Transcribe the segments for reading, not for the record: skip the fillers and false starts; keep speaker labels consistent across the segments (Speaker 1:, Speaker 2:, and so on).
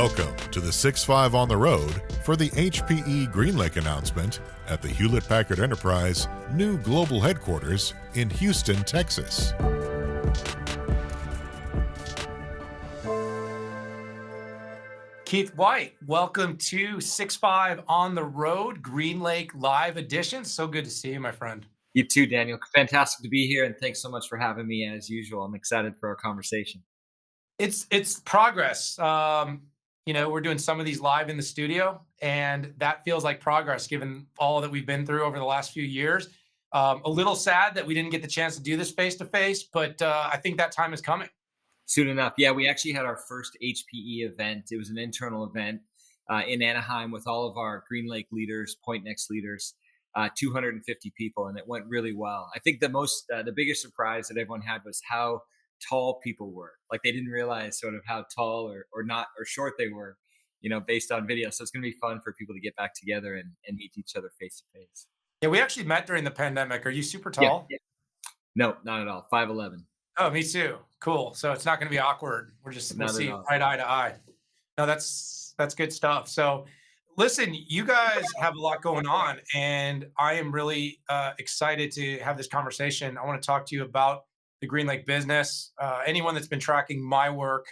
Speaker 1: Welcome to the 6-5 on the road for the HPE GreenLake announcement at the Hewlett-Packard Enterprise new global headquarters in Houston, Texas.
Speaker 2: Keith White, welcome to 6-5 on the road, GreenLake live edition. So good to see you, my friend.
Speaker 3: You too, Daniel. Fantastic to be here, and thanks so much for having me as usual. I'm excited for our conversation.
Speaker 2: It's progress. We're doing some of these live in the studio, and that feels like progress given all that we've been through over the last few years. A little sad that we didn't get the chance to do this face to face, but I think that time is coming.
Speaker 3: Soon enough. Yeah, we actually had our first HPE event. It was an internal event in Anaheim with all of our GreenLake leaders, Pointnext leaders, 250 people, and it went really well. I think the biggest surprise that everyone had was how tall people were. Like they didn't realize sort of how tall or short they were, based on video. So it's going to be fun for people to get back together and meet each other face to face.
Speaker 2: Yeah, we actually met during the pandemic. Are you super tall?
Speaker 3: Yeah. No, not at all. 5'11".
Speaker 2: Oh, me too. Cool. So it's not going to be awkward. We'll see right eye to eye. No, that's good stuff. So listen, you guys have a lot going on, and I am really excited to have this conversation. I want to talk to you about the GreenLake business. Anyone that's been tracking my work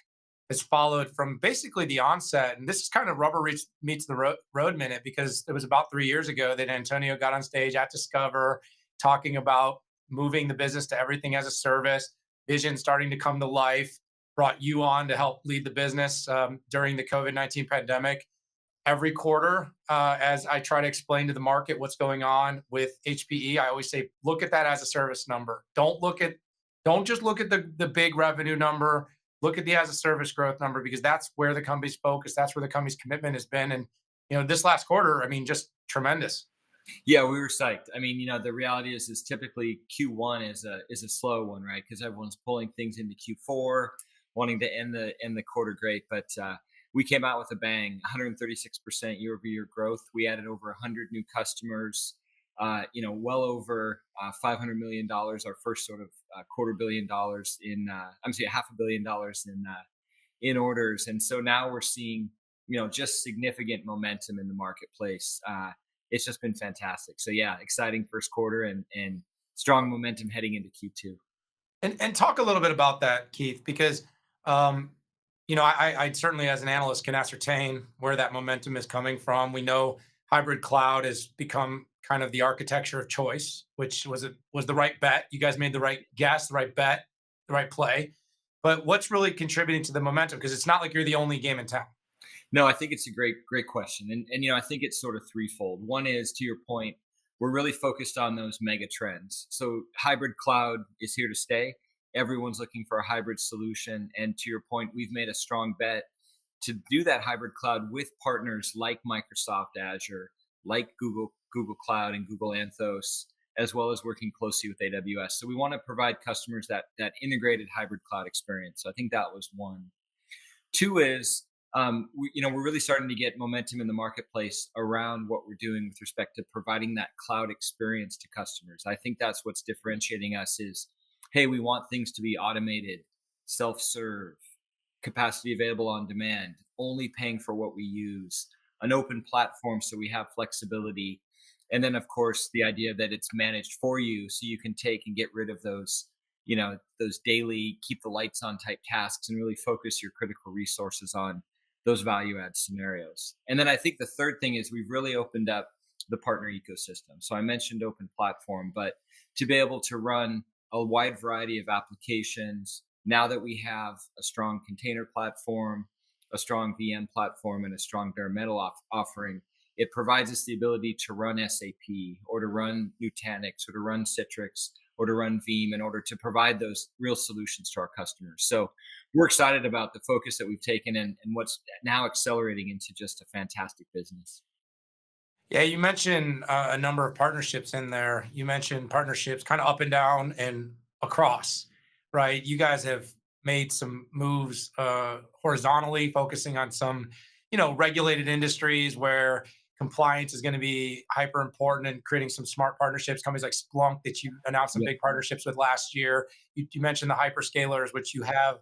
Speaker 2: has followed from basically the onset, and this is kind of rubber meets the road minute, because it was about 3 years ago that Antonio got on stage at Discover talking about moving the business to everything as a service, vision starting to come to life, brought you on to help lead the business during the COVID-19 pandemic. Every quarter, as I try to explain to the market what's going on with HPE, I always say, look at that as a service number. Don't just look at the big revenue number. Look at the as a service growth number, because that's where the company's focused. That's where the company's commitment has been. And this last quarter, just tremendous.
Speaker 3: Yeah, we were psyched. The reality is typically Q1 is a slow one, right? Because everyone's pulling things into Q4, wanting to end the quarter great. But we came out with a bang, 136% year-over-year growth. We added over 100 new customers. Well over $500 million, our first sort of $250 million $500 million in orders. And so now we're seeing, just significant momentum in the marketplace. It's just been fantastic. So yeah, exciting first quarter and strong momentum heading into Q2.
Speaker 2: And talk a little bit about that, Keith, because, I certainly as an analyst can ascertain where that momentum is coming from. We know hybrid cloud has become kind of the architecture of choice, which was the right bet. You guys made the right guess, the right bet, the right play. But what's really contributing to the momentum? Because it's not like you're the only game in town.
Speaker 3: No, I think it's a great question. And I think it's sort of threefold. One is, to your point, we're really focused on those mega trends. So hybrid cloud is here to stay. Everyone's looking for a hybrid solution. And to your point, we've made a strong bet to do that hybrid cloud with partners like Microsoft Azure, like Google Cloud and Google Anthos, as well as working closely with AWS. So we want to provide customers that integrated hybrid cloud experience. So I think that was one. Two is, we're really starting to get momentum in the marketplace around what we're doing with respect to providing that cloud experience to customers. I think that's what's differentiating us is, hey, we want things to be automated, self-serve, capacity available on demand, only paying for what we use, an open platform so we have flexibility. And then, of course, the idea that it's managed for you so you can take and get rid of those daily keep the lights on type tasks and really focus your critical resources on those value add scenarios. And then I think the third thing is we've really opened up the partner ecosystem. So I mentioned open platform, but to be able to run a wide variety of applications, now that we have a strong container platform, a strong VM platform, and a strong bare metal offering, it provides us the ability to run SAP or to run Nutanix or to run Citrix or to run Veeam in order to provide those real solutions to our customers. So we're excited about the focus that we've taken and what's now accelerating into just a fantastic business.
Speaker 2: Yeah, you mentioned a number of partnerships in there. You mentioned partnerships kind of up and down and across, right? You guys have made some moves horizontally, focusing on some, regulated industries where compliance is going to be hyper important, and creating some smart partnerships. Companies like Splunk that you announced some big partnerships with last year. You mentioned the hyperscalers, which you have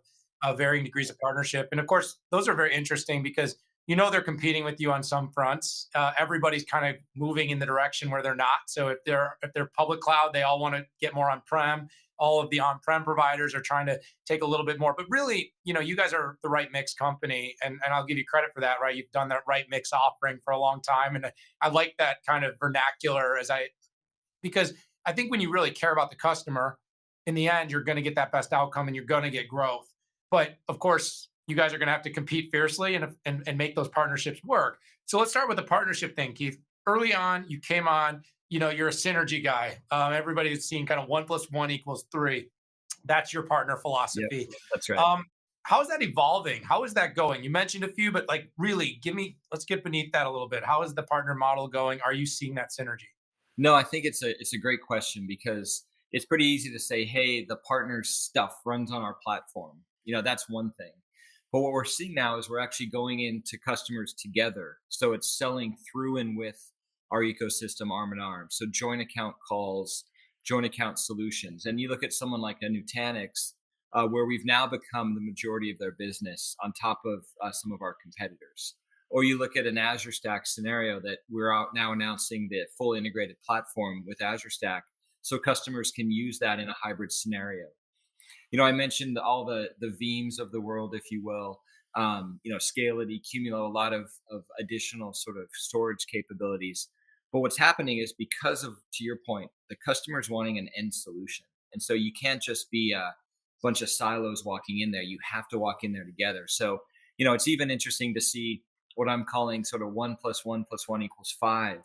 Speaker 2: varying degrees of partnership. And of course, those are very interesting because they're competing with you on some fronts. Everybody's kind of moving in the direction where they're not. So if they're public cloud, they all want to get more on-prem. All of the on-prem providers are trying to take a little bit more. But really, you guys are the right mix company, and I'll give you credit for that, right? You've done that right mix offering for a long time. And I like that kind of vernacular because I think when you really care about the customer, in the end, you're going to get that best outcome and you're going to get growth. But of course, you guys are going to have to compete fiercely and make those partnerships work. So let's start with the partnership thing, Keith. Early on, you came on, you're a synergy guy. Everybody's seen kind of 1 + 1 = 3. That's your partner philosophy.
Speaker 3: Yep, that's right.
Speaker 2: How is that evolving? How is that going? You mentioned a few, but like really let's get beneath that a little bit. How is the partner model going? Are you seeing that synergy?
Speaker 3: No, I think it's a great question because it's pretty easy to say, hey, the partner's stuff runs on our platform. That's one thing. But what we're seeing now is we're actually going into customers together. So it's selling through and with our ecosystem arm in arm. So joint account calls, joint account solutions. And you look at someone like a Nutanix, where we've now become the majority of their business on top of some of our competitors. Or you look at an Azure Stack scenario that we're out now announcing the full integrated platform with Azure Stack so customers can use that in a hybrid scenario. I mentioned all the Veeams of the world, if you will, Scality, Cumulo, a lot of additional sort of storage capabilities. But what's happening is because of, to your point, the customer's wanting an end solution. And so you can't just be a bunch of silos walking in there. You have to walk in there together. So, it's even interesting to see what I'm calling sort of 1 + 1 + 1 = 5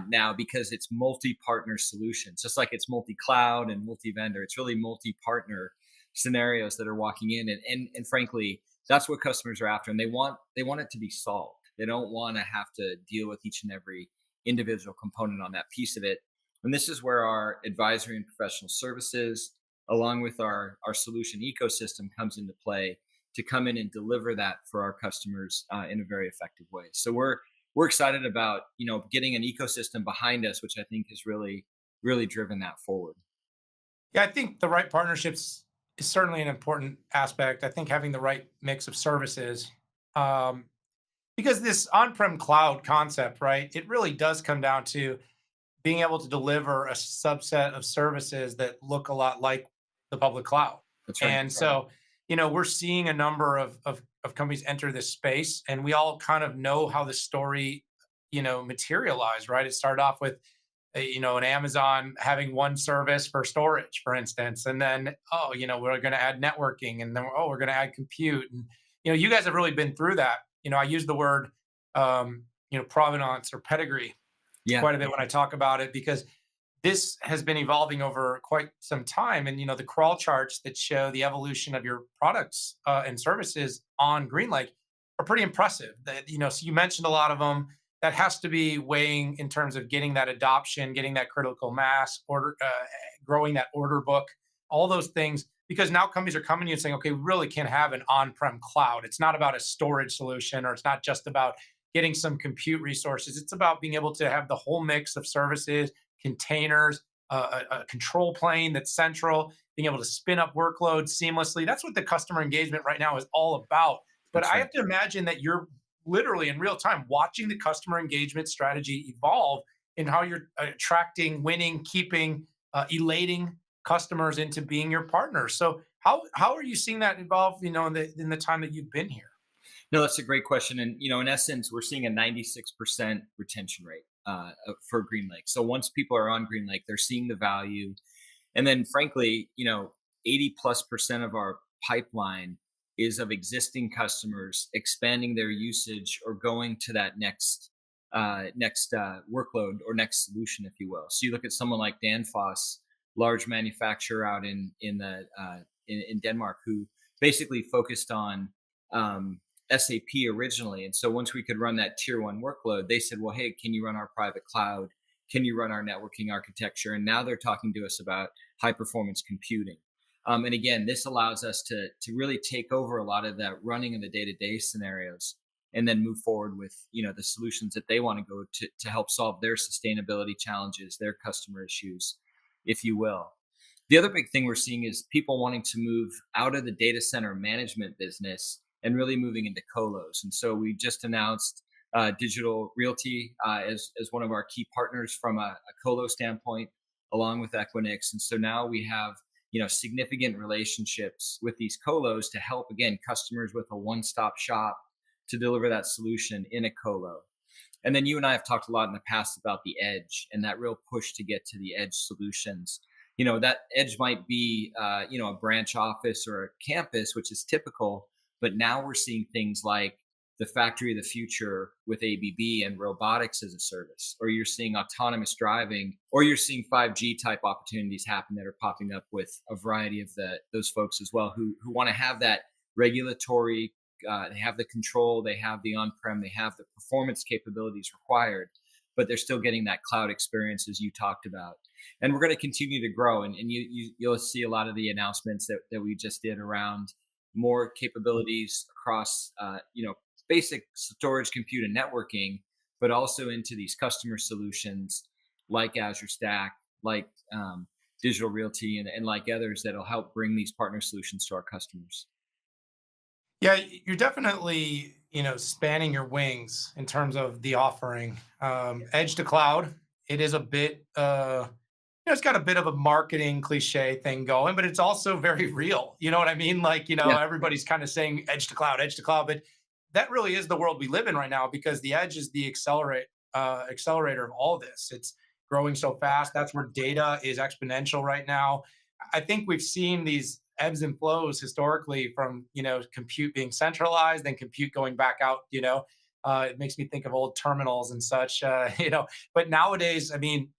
Speaker 3: now, because it's multi-partner solutions, just like it's multi-cloud and multi-vendor. It's really multi-partner scenarios that are walking in, and frankly, that's what customers are after, and they want it to be solved. They don't want to have to deal with each and every individual component on that piece of it. And this is where our advisory and professional services, along with our solution ecosystem, comes into play to come in and deliver that for our customers in a very effective way. So we're excited about getting an ecosystem behind us, which I think has really driven that forward.
Speaker 2: Yeah, I think the right partnerships is certainly an important aspect. I think having the right mix of services, because this on-prem cloud concept, right? It really does come down to being able to deliver a subset of services that look a lot like the public cloud.
Speaker 3: That's right.
Speaker 2: And so, we're seeing a number of companies enter this space, and we all kind of know how the story, materialized, right? It started off with an Amazon having one service for storage, for instance, and then we're going to add networking, and then we're going to add compute, and you guys have really been through that. I use the word provenance or pedigree quite a bit when I talk about it, because this has been evolving over quite some time, and the crawl charts that show the evolution of your products and services on GreenLake are pretty impressive. That so you mentioned a lot of them. That has to be weighing in terms of getting that adoption, getting that critical mass, growing that order book, all those things. Because now companies are coming to you and saying, okay, we really can't have an on-prem cloud. It's not about a storage solution, or it's not just about getting some compute resources. It's about being able to have the whole mix of services, containers, a control plane that's central, being able to spin up workloads seamlessly. That's what the customer engagement right now is all about. But I have to imagine that you're literally in real time watching the customer engagement strategy evolve in how you're attracting, winning, keeping, elating customers into being your partners. So how are you seeing that evolve, in the time that you've been here?
Speaker 3: No, that's a great question. And, in essence, we're seeing a 96% retention rate for GreenLake. So once people are on GreenLake, they're seeing the value. And then frankly, 80+% of our pipeline is of existing customers expanding their usage or going to that next workload or next solution, if you will. So you look at someone like Danfoss, large manufacturer out in Denmark, who basically focused on SAP originally. And so once we could run that tier 1 workload, they said, well, hey, can you run our private cloud? Can you run our networking architecture? And now they're talking to us about high performance computing. And again, this allows us to really take over a lot of that running in the day-to-day scenarios, and then move forward with the solutions that they want to go to help solve their sustainability challenges, their customer issues, if you will. The other big thing we're seeing is people wanting to move out of the data center management business and really moving into colos. And so we just announced Digital Realty as one of our key partners from a colo standpoint, along with Equinix. And so now we have significant relationships with these colos to help again customers with a one-stop shop to deliver that solution in a colo. And then you and I have talked a lot in the past about the edge and that real push to get to the edge solutions. That edge might be a branch office or a campus, which is typical, but now we're seeing things like the factory of the future with ABB and robotics as a service, or you're seeing autonomous driving, or you're seeing 5G type opportunities happen that are popping up with a variety of those folks as well who want to have that regulatory, they have the control, they have the on-prem, they have the performance capabilities required, but they're still getting that cloud experience as you talked about. And we're going to continue to grow. And you'll see a lot of the announcements that we just did around more capabilities across, basic storage, compute, and networking, but also into these customer solutions like Azure Stack, like Digital Realty, and like others that'll help bring these partner solutions to our customers.
Speaker 2: Yeah, you're definitely, spanning your wings in terms of the offering. Edge to cloud, it is a bit, it's got a bit of a marketing cliche thing going, but it's also very real. You know what I mean? Like,
Speaker 3: Yeah.
Speaker 2: everybody's kind of saying edge to cloud, but that really is the world we live in right now because the edge is the accelerator of all this. It's growing so fast. That's where data is exponential right now. I think we've seen these ebbs and flows historically from compute being centralized and compute going back out. It makes me think of old terminals and such. But nowadays, I mean,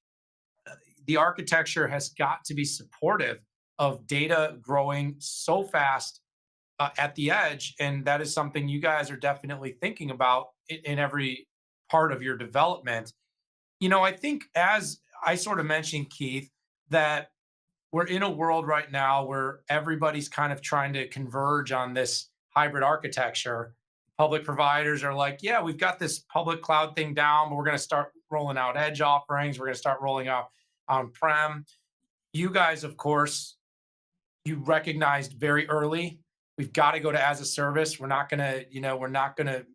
Speaker 2: the architecture has got to be supportive of data growing so fast at the edge, and that is something you guys are definitely thinking about in every part of your development. I think as I sort of mentioned, Keith, that we're in a world right now where everybody's kind of trying to converge on this hybrid architecture. Public providers are like, yeah, we've got this public cloud thing down, but we're going to start rolling out edge offerings. We're going to start rolling out on-prem. You guys, of course, you recognized very early, we've got to go to as a service. We're not going to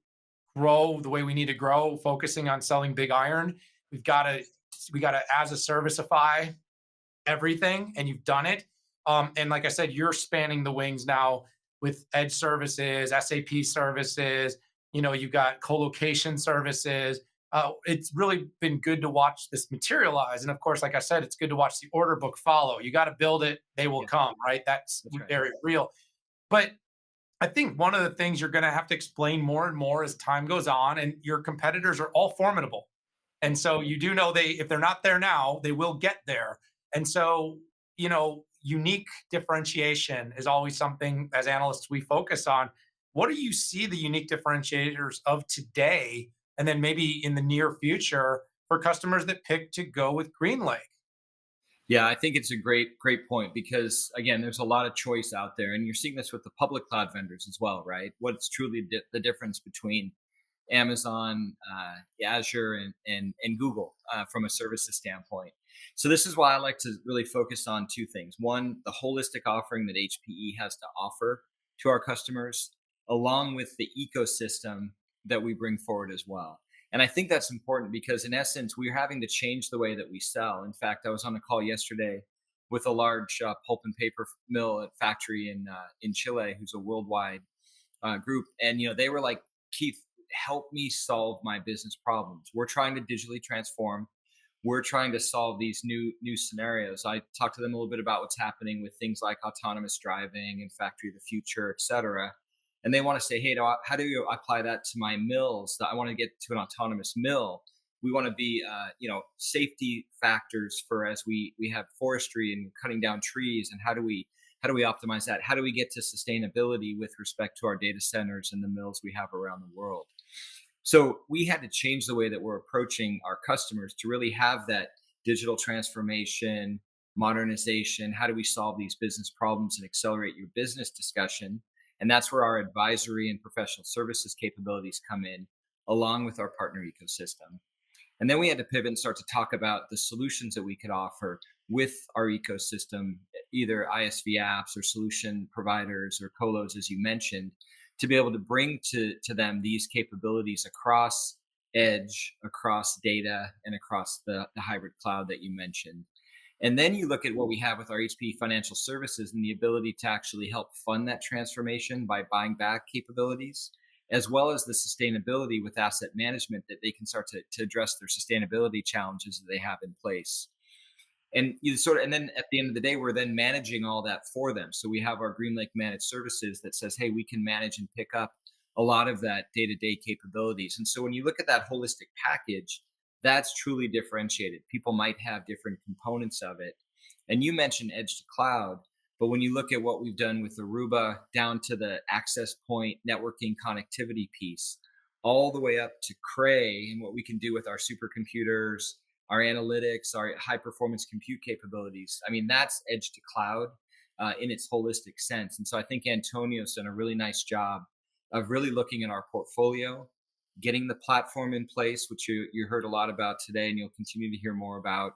Speaker 2: grow the way we need to grow, focusing on selling big iron. We got to as a serviceify everything, and you've done it. And like I said, you're spanning the wings now with edge services, SAP services. You've got co-location services. It's really been good to watch this materialize. And of course, like I said, it's good to watch the order book follow. You got to build it; they will come. Right? That's
Speaker 3: right.
Speaker 2: Very real. But I think one of the things you're going to have to explain more and more as time goes on, and your competitors are all formidable. And so you do know if they're not there now, they will get there. And so, unique differentiation is always something as analysts we focus on. What do you see the unique differentiators of today, and then maybe in the near future for customers that pick to go with GreenLake?
Speaker 3: Yeah, I think it's a great point because again, there's a lot of choice out there, and you're seeing this with the public cloud vendors as well, right? What's truly the difference between Amazon, Azure, and Google from a services standpoint. So this is why I like to really focus on two things. One, the holistic offering that HPE has to offer to our customers, along with the ecosystem that we bring forward as well. And I think that's important because in essence, we're having to change the way that we sell. In fact, I was on a call yesterday with a large pulp and paper mill factory in Chile, who's a worldwide group. And, they were like, Keith, help me solve my business problems. We're trying to digitally transform. We're trying to solve these new scenarios. I talked to them a little bit about what's happening with things like autonomous driving and factory of the future, et cetera. And they want to say, hey, how do you apply that to my mills? I want to get to an autonomous mill. We want to be, safety factors for as we have forestry and cutting down trees. And how do we optimize that? How do we get to sustainability with respect to our data centers and the mills we have around the world? So we had to change the way that we're approaching our customers to really have that digital transformation, modernization. How do we solve these business problems and accelerate your business discussion? And that's where our advisory and professional services capabilities come in, along with our partner ecosystem. And then we had to pivot and start to talk about the solutions that we could offer with our ecosystem, either ISV apps or solution providers or colos, as you mentioned, to be able to bring to them these capabilities across edge, across data, and across the hybrid cloud that you mentioned. And then you look at what we have with our HPE Financial Services and the ability to actually help fund that transformation by buying back capabilities, as well as the sustainability with asset management that they can start to address their sustainability challenges that they have in place. And you sort of, and then at the end of the day, we're then managing all that for them. So we have our GreenLake Managed Services that says, hey, we can manage and pick up a lot of that day-to-day capabilities. And so when you look at that holistic package, that's truly differentiated. People might have different components of it. And you mentioned edge to cloud, but when you look at what we've done with Aruba down to the access point networking connectivity piece, all the way up to Cray and what we can do with our supercomputers, our analytics, our high performance compute capabilities. I mean, that's edge to cloud in its holistic sense. And so I think Antonio's done a really nice job of really looking at our portfolio, getting the platform in place, which you heard a lot about today, and you'll continue to hear more about.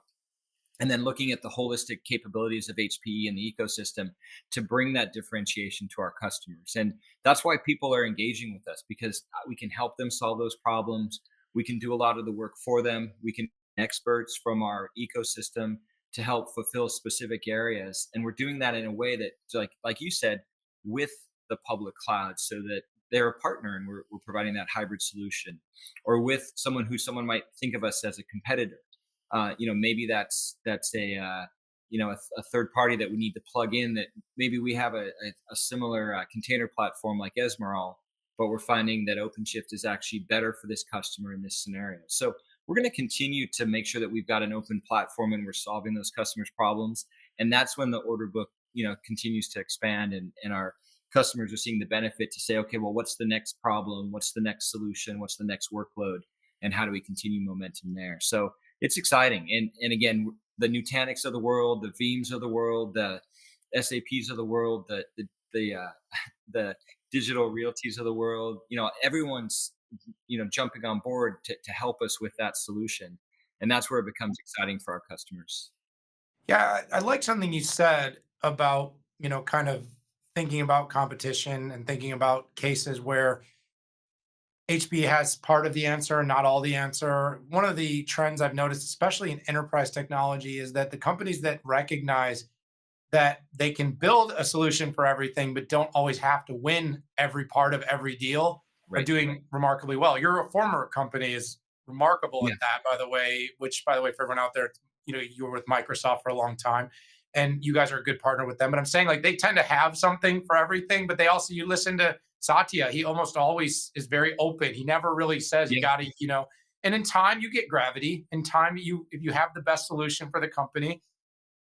Speaker 3: And then looking at the holistic capabilities of HPE and the ecosystem to bring that differentiation to our customers. And that's why people are engaging with us, because we can help them solve those problems. We can do a lot of the work for them. We can experts from our ecosystem to help fulfill specific areas. And we're doing that in a way that, like you said, with the public cloud, so that they're a partner and we're providing that hybrid solution, or with someone might think of us as a competitor. Maybe that's a third party that we need to plug in, that maybe we have a similar container platform like Esmeralda, but we're finding that OpenShift is actually better for this customer in this scenario. So we're going to continue to make sure that we've got an open platform and we're solving those customers' problems. And that's when the order book, continues to expand, and our customers are seeing the benefit to say, okay, well, what's the next problem? What's the next solution? What's the next workload? And how do we continue momentum there? So it's exciting. And again, the Nutanix of the world, the Veeams of the world, the SAPs of the world, the Digital Realties of the world, everyone's, jumping on board to help us with that solution. And that's where it becomes exciting for our customers.
Speaker 2: Yeah, I like something you said about, kind of thinking about competition and thinking about cases where HPE has part of the answer and not all the answer. One of the trends I've noticed, especially in enterprise technology, is that the companies that recognize that they can build a solution for everything, but don't always have to win every part of every deal, are doing remarkably well. Your former company is remarkable at that, by the way, which, by the way, for everyone out there, you were with Microsoft for a long time and you guys are a good partner with them. But I'm saying, like, they tend to have something for everything, but they also, you listen to Satya, he almost always is very open. He never really says you got to, and in time you get gravity. In time, if you have the best solution for the company,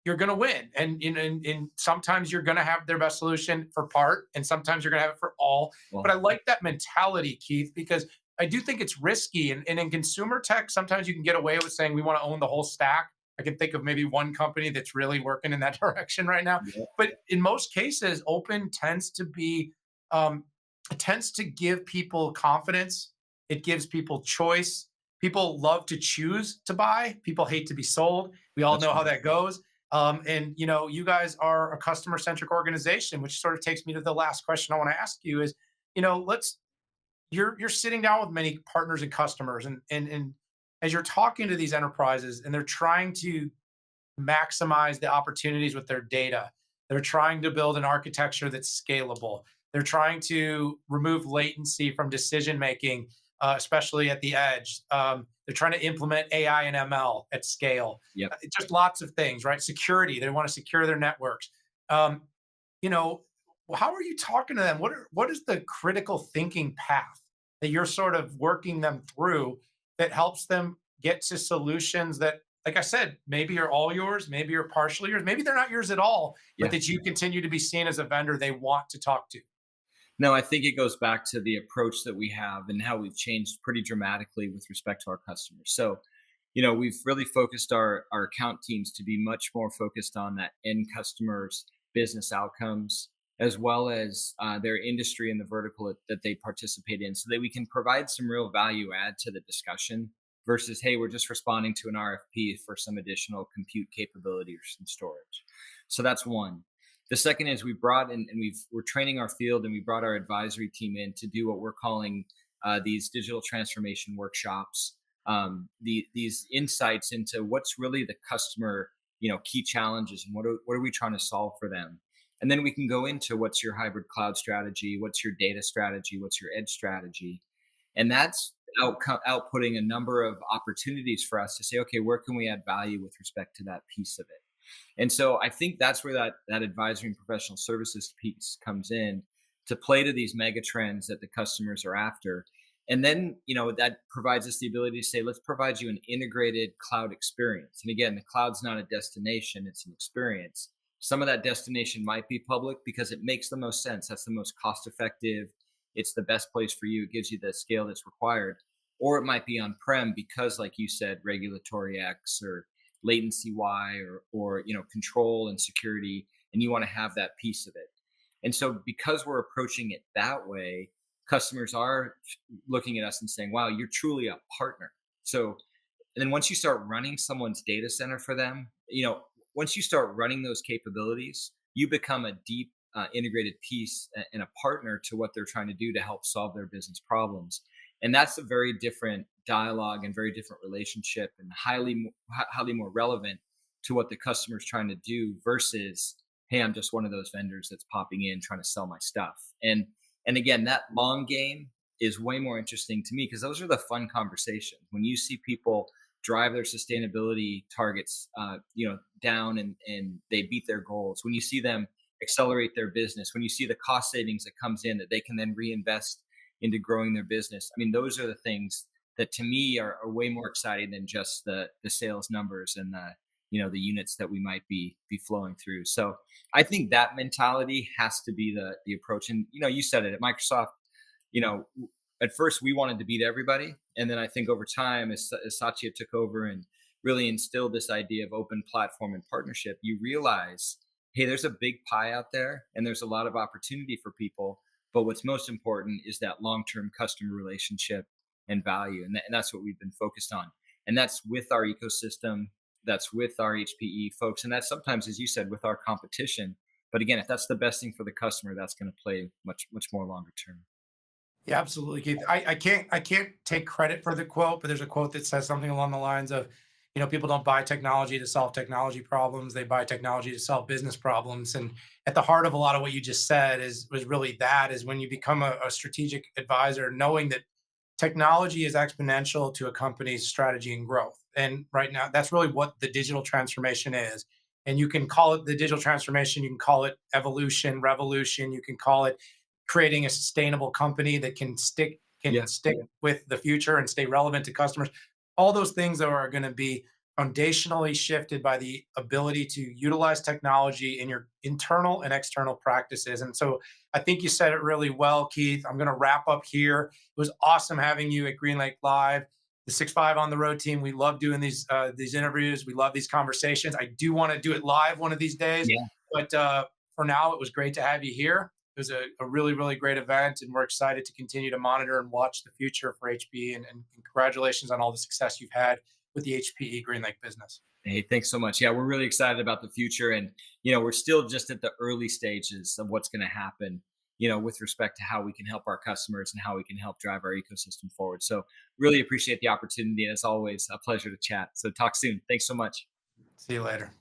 Speaker 2: you're going to win. And sometimes you're going to have their best solution for part, and sometimes you're going to have it for all. Well, but I like that mentality, Keith, because I do think it's risky. And in consumer tech, sometimes you can get away with saying we want to own the whole stack. I can think of maybe one company that's really working in that direction right now. Yeah. But in most cases, open tends to be, it tends to give people confidence. It gives people choice. People love to choose to buy. People hate to be sold. We all know how that goes. And you guys are a customer-centric organization, which sort of takes me to the last question I want to ask you is, you're sitting down with many partners and customers, and as you're talking to these enterprises and they're trying to maximize the opportunities with their data, they're trying to build an architecture that's scalable. They're trying to remove latency from decision making, especially at the edge. They're trying to implement AI and ML at scale. Yep. Just lots of things, right? Security. They want to secure their networks. How are you talking to them? What is the critical thinking path that you're sort of working them through that helps them get to solutions that, like I said, maybe are all yours, maybe you're partially yours, maybe they're not yours at all, but that you continue to be seen as a vendor they want to talk to?
Speaker 3: No, I think it goes back to the approach that we have and how we've changed pretty dramatically with respect to our customers. So, we've really focused our account teams to be much more focused on that end customers' business outcomes, as well as their industry and the vertical that they participate in, so that we can provide some real value add to the discussion versus, hey, we're just responding to an RFP for some additional compute capability or some storage. So that's one. The second is we brought in and we're training our field, and we brought our advisory team in to do what we're calling these digital transformation workshops, these insights into what's really the customer, key challenges, and what are we trying to solve for them. And then we can go into what's your hybrid cloud strategy, what's your data strategy, what's your edge strategy. And that's outputting a number of opportunities for us to say, okay, where can we add value with respect to that piece of it? And so I think that's where that advisory and professional services piece comes in to play to these mega trends that the customers are after. And then, that provides us the ability to say, let's provide you an integrated cloud experience. And again, the cloud's not a destination, it's an experience. Some of that destination might be public because it makes the most sense. That's the most cost effective. It's the best place for you. It gives you the scale that's required. Or it might be on-prem because, like you said, regulatory X or latency Y or control and security, and you want to have that piece of it. And so because we're approaching it that way, customers are looking at us and saying, wow, you're truly a partner. So, and then once you start running someone's data center for them, once you start running those capabilities, you become a deep integrated piece and a partner to what they're trying to do to help solve their business problems. And that's a very different dialogue and very different relationship, and highly more relevant to what the customer is trying to do versus, hey, I'm just one of those vendors that's popping in trying to sell my stuff. And again, that long game is way more interesting to me because those are the fun conversations. When you see people drive their sustainability targets, down and they beat their goals, when you see them accelerate their business, when you see the cost savings that comes in that they can then reinvest into growing their business. I mean, those are the things that to me are way more exciting than just the sales numbers and the units that we might be flowing through. So I think that mentality has to be the approach. And you said it at Microsoft. At first we wanted to beat everybody, and then I think over time, as Satya took over and really instilled this idea of open platform and partnership, you realize, hey, there's a big pie out there, and there's a lot of opportunity for people. But what's most important is that long-term customer relationship and value, and that's what we've been focused on. And that's with our ecosystem, that's with our HPE folks, and that's sometimes, as you said, with our competition. But again, if that's the best thing for the customer, that's going to play much more longer term.
Speaker 2: Yeah, absolutely, Keith. I can't take credit for the quote, but there's a quote that says something along the lines of, people don't buy technology to solve technology problems. They buy technology to solve business problems. And at the heart of a lot of what you just said was really is when you become a strategic advisor, knowing that technology is exponential to a company's strategy and growth. And right now, that's really what the digital transformation is. And you can call it the digital transformation. You can call it evolution, revolution. You can call it creating a sustainable company that can stick with the future and stay relevant to customers. All those things are going to be foundationally shifted by the ability to utilize technology in your internal and external practices. And so I think you said it really well, Keith. I'm going to wrap up here. It was awesome having you at GreenLake Live. The 6.5 on the road team, we love doing these interviews. We love these conversations. I do want to do it live one of these days.
Speaker 3: Yeah.
Speaker 2: But for now, it was great to have you here. It was a really, really great event, and we're excited to continue to monitor and watch the future for HPE. And congratulations on all the success you've had with the HPE GreenLake business.
Speaker 3: Hey, thanks so much. Yeah, we're really excited about the future, and we're still just at the early stages of what's going to happen, with respect to how we can help our customers and how we can help drive our ecosystem forward. So really appreciate the opportunity, and as always, a pleasure to chat. So talk soon. Thanks so much.
Speaker 2: See you later.